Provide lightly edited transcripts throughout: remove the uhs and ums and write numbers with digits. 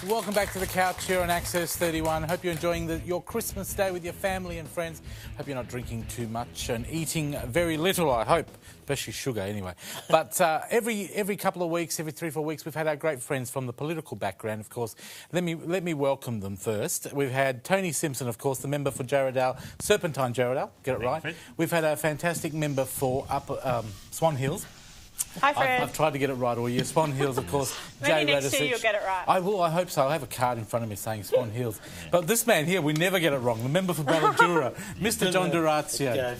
Welcome back to the couch here on Access 31. Hope you're enjoying your Christmas day with your family and friends. Hope you're not drinking too much and eating very little, I hope. Especially sugar, anyway. But every couple of weeks, every 3 or 4 weeks, we've had our great friends from the political background, of course. Let me welcome them first. We've had Tony Simpson, of course, the member for Jarrahdale, Serpentine Jarrahdale, get it right. We've had a fantastic member for Swan Hills. Hi, Fred. I've tried to get it right all year. Swan Hills, of course. Maybe next year you'll get it right. I will, I hope so. I have a card in front of me saying Swan Hills. But this man here, we never get it wrong. The member for Balladura, Mr. John Durazio.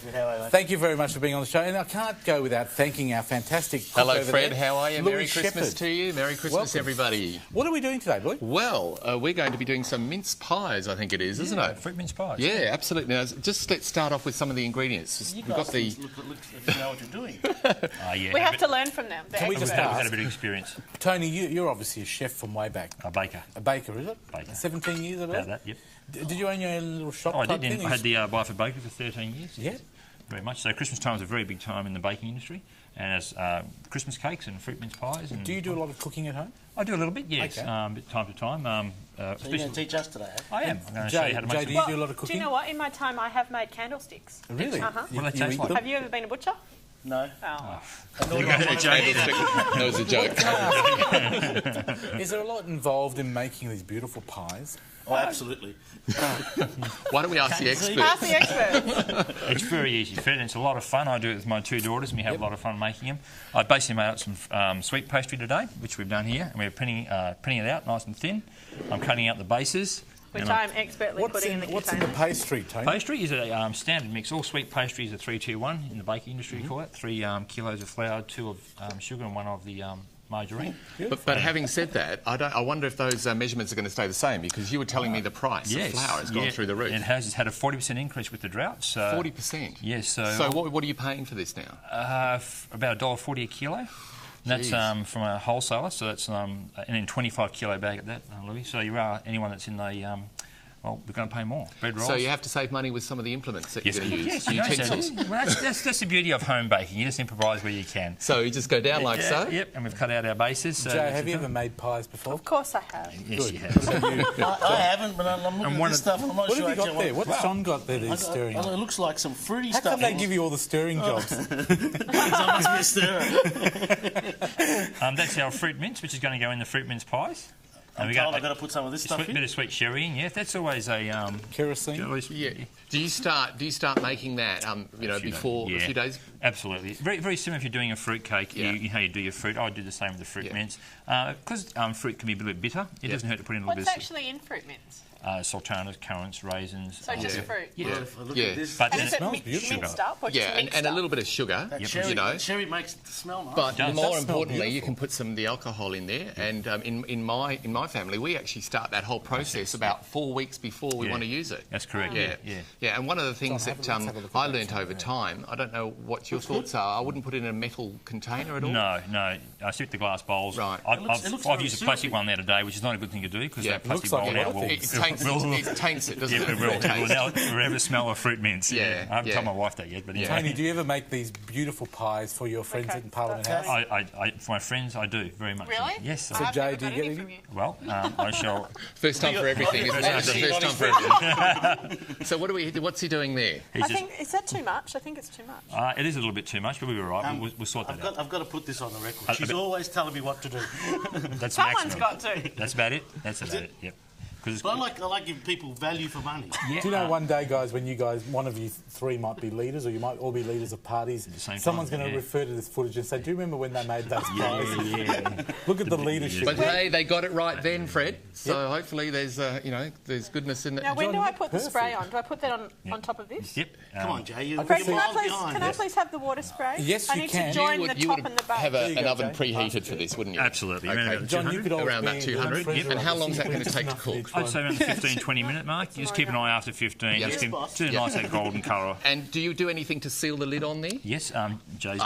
Thank you very much for being on the show. And I can't go without thanking our fantastic cook Hello, over Fred. there, How are you? Louis Merry Christmas Shepherd. to you. Merry Christmas, Welcome. everybody. What are we doing today, Lloyd? Well, we're going to be doing some mince pies, I think it is, isn't it? Fruit mince pies. Yeah, absolutely. Now, just let's start off with some of the ingredients. You We've got the... look if you know what you're doing. Yeah. We have to learn from them. Can we just We've had a ask? bit of experience. Tony, you're obviously a chef from way back. A baker. A baker, is it? Baker. 17 years, I About believe? that, yep. Did you own your own little shop? Oh, I type did. thing? I had the Byford Bakery for 13 years. Yeah. Very much. So Christmas time is a very big time in the baking industry. And as Christmas cakes and fruit mince pies. And Do you do a lot of cooking at home? I do a little bit, yes. Okay. Time to time. So you're going to teach us today, eh? I am. I'm going to show you how to make Jay, do some... you do a lot of cooking? Do you know what? In my time, I have made candlesticks. Really? Uh-huh. What do they taste like? Have you ever been a butcher? No. Oh. That was a joke. Is there a lot involved in making these beautiful pies? Oh, absolutely. Why don't we ask the expert? Ask the experts. It's very easy, Fred, and it's a lot of fun. I do it with my 2 daughters, and we have a lot of fun making them. I basically made up some sweet pastry today, which we've done here, and we're pinning it out nice and thin. I'm cutting out the bases. Which I'm expertly putting in the What's in container. the pastry, Tony? Pastry is a standard mix. All sweet pastry is a 3-2-1 in the baking industry, we call it. 3 kilos of flour, 2 of sugar, and 1 of the margarine. But having said that, I wonder if those measurements are going to stay the same, because you were telling me the price of flour has gone through the roof. It has. It's had a 40% increase with the drought. So 40%? Yes. So what are you paying for this now? About $1.40 a kilo. And that's from a wholesaler, so that's and in 25 kilo bag at that, Louis. So you are anyone that's in the well, we're going to pay more. Bread rolls. So you have to save money with some of the implements that you're going to use. Yes, you know, utensils. well, that's the beauty of home baking. You just improvise where you can. So you just go down like so? Yep, and we've cut out our bases. So Jay, have you ever made pies before? Of course I have. Yes, you have. I haven't, but I'm looking at this stuff and I'm not What sure have you got actually there? What's John got there that he's stirring? It looks like some fruity How stuff. come they give you all the stirring jobs? Someone's been stirring. That's our fruit mince, which is going to go in the fruit mince pies. I'm told I've got to put some of this stuff A bit in. of sweet sherry in, yeah. That's always a... Kerosene? Yeah. Do you start making that before a few days? Absolutely. Very, very similar if you're doing a fruit cake, Yeah. you how you do your fruit. I do the same with the fruit mince. Because fruit can be a little bit bitter, it doesn't hurt to put in a little What's bit actually in fruit mince? of sultanas, currants, raisins. So just fruit. Yeah. Well, if I look Yeah. at this, But And then is it smells beautiful. minced up or just Yeah, mixed and a up? little bit of sugar, that cherry, you know. cherry makes it smell nice. But does. more That smells importantly, you beautiful. can put some of the alcohol in there. And in my family, we actually start that whole process about 4 weeks before we want to use it. That's correct. Yeah. Yeah. Yeah, and one of the things let's that have a look at I that learnt somewhere. over time, I don't know what your thoughts are, I wouldn't put it in a metal container at all. No, I stick the glass bowls. Right. It looks I've very used a plastic soothing. one there today, which is not a good thing to do because Yeah, that it plastic looks bowl like now it. will... It taints it, doesn't Yeah, it? it will. It Taste. will now forever smell of fruit mince. Yeah, I haven't yeah. told my wife that yet, but yeah. Tony, do you ever make these beautiful pies for your friends Okay. in Parliament Okay. House? For my friends, I do very much. Really? Yes. I've Jay, never do you got get any any? from you. Well, I shall. First time for everything, isn't it? It's the first time for everything. So what's he doing there? I think, is that too much? I think it's too much. It is a little bit too much, but we'll be all right. We'll sort that out. I've got to put this on the record. She's always telling me what to do. That's Someone's maximum. got to. That's about it. That's about it. Yep. But I like giving people value for money. Yeah, Do you know one day, guys, when one of you three might be leaders, or you might all be leaders of parties, same someone's time, going to yeah. refer to this footage and say, do you remember when they made those pies? Yeah. Look at the leadership. But hey, they got it right then, Fred. So hopefully there's there's goodness in it. Now, when do I put the perfect. spray on? Do I put that on top of this? Yep. Come on, Jay. You're Fred, miles can behind. I please have the water spray? Yes, I you need can. to join the you top would and the base. have There you an go, oven Jay. preheated for this, wouldn't you? Absolutely. Okay. Around John, you could always Around be about the 200. treasurer And how of long is this. that going to take to Enough for cook? each I'd one. say around the 15-20 minute mark. You just keep an eye after 15. Yep. Just keep boss. do a nice that golden colour. And do you do anything to seal the lid on there? Yes, Jay's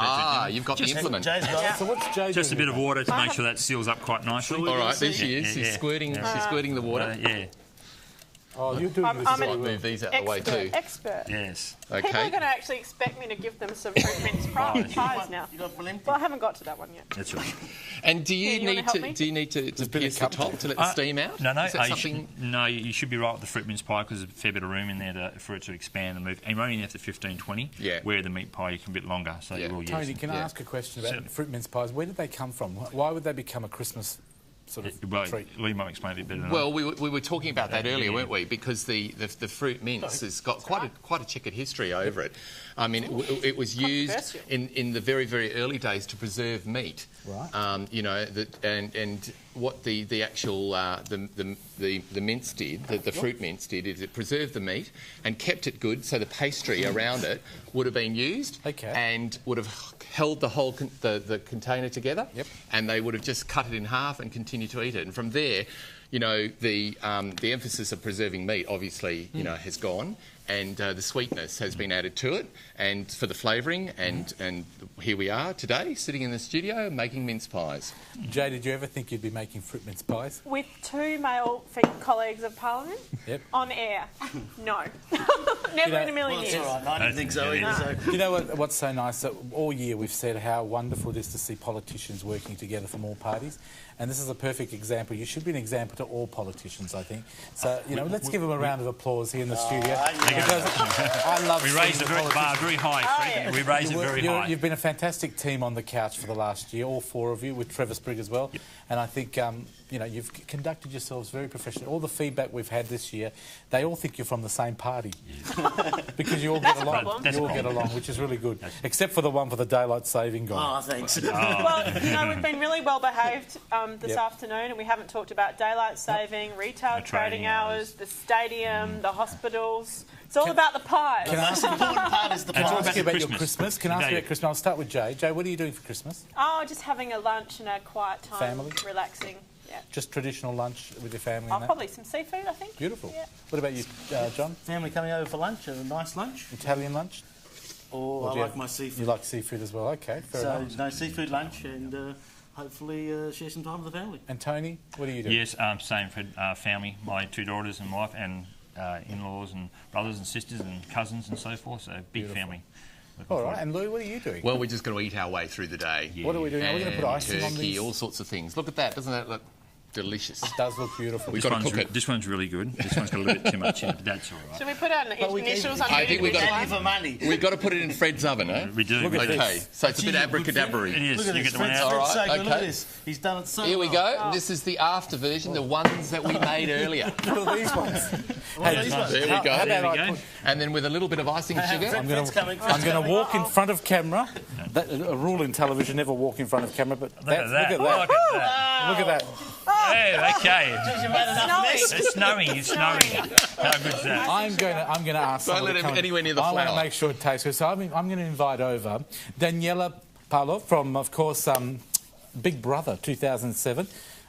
You've got the implement. Jay's got it. So what's Jay just a doing bit of with water to make sure that seals up quite nicely. All right, there she is. Yeah, She's yeah. squirting. She's squirting the water. Yeah. Oh, you're doing this. I'm Might an move these out of the way too. expert. Yes. People are Okay. going to actually expect me to give them some fruit mince pies now. You got one empty? Well, I haven't got to that one yet. That's right. And do you you wanna need help to me? do you need to pierce the top to let the steam out? No, Is that something? you should be right with the fruit mince pie because there's a fair bit of room in there for it to expand and move. And you're only in there for 15, 20. Yeah. Where the meat pie, you can a bit longer, so Yeah. you will use Tony, it. can I ask a question about Certainly. fruit mince pies? Where did they come from? Why would they become a Christmas sort of Well, treat? Lee might explain it a bit better than Well, we were talking about that earlier, Yeah. weren't we? Because the fruit mince has got quite a checkered history over it. I mean, it was used Controversial. in the very, very early days to preserve meat. Right. You know, and what the actual the mince did, the fruit mince did, is it preserved the meat and kept it good, so the pastry around it would have been used Okay. and would have held the whole the container together. Yep. And they would have just cut it in half and continued to eat it. And from there, you know, the emphasis of preserving meat obviously, you know, has gone, and the sweetness has been added to it, and for the flavouring, and here we are today, sitting in the studio making mince pies. Jay, did you ever think you'd be making fruit mince pies? With two male colleagues of Parliament Yep. on air. No. Never in a million Well, it's years. all right. I didn't think so either. So. You know what's so nice? That all year we've said how wonderful it is to see politicians working together from all parties. And this is a perfect example. You should be an example to all politicians, I think. So, you know, let's give them a round of applause here in the studio. Because I love We seeing raised the bar very high, Fred. yeah. We raised it very high. You've been a fantastic team on the couch for the last year, all four of you, with Trevor Sprigg as well. And I think, you know, you've conducted yourselves very professionally. All the feedback we've had this year, they all think you're from the same party. Because you all get along. problem. You all get along, which is really good. Except for the one for the daylight saving guy. Oh, thanks. Well, you know, we've been really well behaved this Yep. afternoon, and we haven't talked about daylight saving, retail The trading trading hours, the stadium, the hospitals. It's all about the pies. The most important part is the Can I pie. ask you about your Christmas. Christmas? Can I ask you about Christmas? I'll start with Jay. Jay, what are you doing for Christmas? Oh, just having a lunch and a quiet time, Family? relaxing. Yeah. Just traditional lunch with your family Oh, and that? probably some seafood, I think. Beautiful. Yeah. What about you, John? Family coming over for lunch, a nice lunch. Italian lunch? Or do I you like have- my You seafood. like seafood as well? Okay, fair So, enough. no seafood lunch and hopefully share some time with the family. And Tony, what are you doing? Yes, same for family, my two daughters and wife, and in-laws and brothers and sisters and cousins and so forth. So big family. Looking All forward. right, and Lou, what are you doing? Well, we're just going to eat our way through the day. What are we doing? Are we going to put And icing on turkey, these? all sorts of things. Look at that. Doesn't that look delicious? It does look beautiful. We've got to cook it. This one's really good. This one's got a little bit too much in it, but that's all right. Should we put our initials on I think we've got Value for money. We've got to put it in Fred's oven, eh? We do. Look at Okay, this. so it's a bit Gee, good abracadabra-y. It is. Look at You this. get the one Fred's out. All right, so good. Look okay. at this. He's done it so Here we well. go. This is the after version, the ones that we made earlier. Look at these ones. What are these ones? There we How go. about There we I go. put... And then with a little bit of icing sugar. Fred's coming. I'm going to walk in front of camera. A rule in television, never walk in front of camera, but Look at that. look at that. Look at that. Look at that. Yeah, okay. You made enough mess. It's snowing. It's snowing. How good's that? I'm going to ask. Don't someone let to him come anywhere near the I want to flour. make sure it tastes good. So I'm going to invite over Daniela Palo from, of course, Big Brother 2007.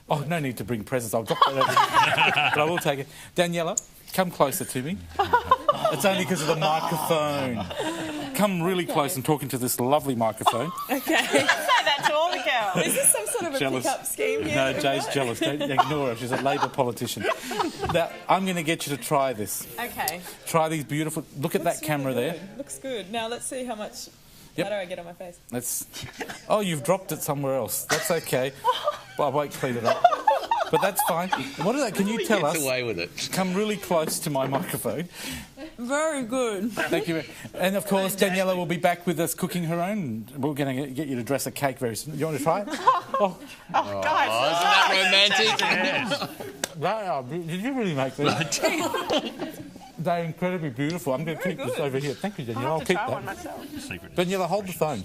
Oh, no need to bring presents. I'll drop that over here. But I will take it. Daniela, come closer to me. It's only because of the microphone. Come really close and talk into this lovely microphone. Okay. Say that to all the girls. Is this some sort of a Jealous. pickup scheme here? No, Jay's jealous. Don't ignore her. She's a Labor politician. Now, I'm going to get you to try this. Okay. Try these beautiful... Look at that camera there. Looks good. Now let's see how much Yep. butter I get on my face. That's... Oh, you've dropped it somewhere else. That's okay. Well, I won't clean it up. But that's fine. What is that? Can you He tell gets us? away with it. Come really close to my microphone. Very good. Thank you. And of course, Daniela will be back with us cooking her own. We're going to get you to dress a cake very soon. You want to try it? Oh, guys. Oh, isn't that romantic? Wow, did you really make that? They're incredibly beautiful. I'm going to keep this over here. Thank you, Daniela. I'll I'll have to keep try one that. myself. Secret. Daniela, hold the phone.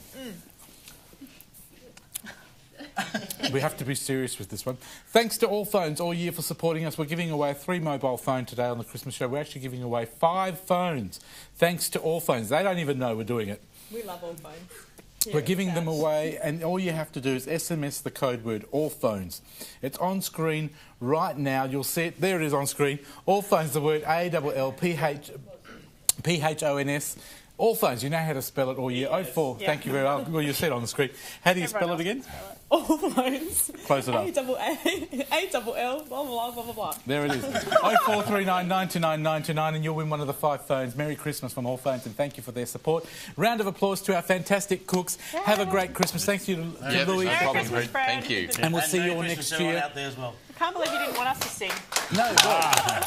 We have to be serious with this one. Thanks to All Phones all year for supporting us. We're giving away a 3 mobile phone today on the Christmas show. We're actually giving away 5 phones. Thanks to All Phones. They don't even know we're doing it. We love all phones. We're giving them away, and all you have to do is SMS the code word All Phones. It's on screen right now. You'll see it. There it is on screen. All Phones, the word ALLPHONS. All phones, you know how to spell it all year. 04, Yeah. thank you very much. Well, you see it on the screen. How do you spell it again? All phones. Close it up. A-double-L, blah, blah, blah, blah, blah. There it is. 0439 99 99 and you'll win one of the 5 phones. Merry Christmas from All Phones and thank you for their support. Round of applause to our fantastic cooks. Have a great Christmas. Thanks to you, Yeah, Louis. no problem. Christmas, Fred. Thank you. And we'll see you Merry all Christmas next to everyone year. out there as well. I can't believe you didn't want us to sing. No, well,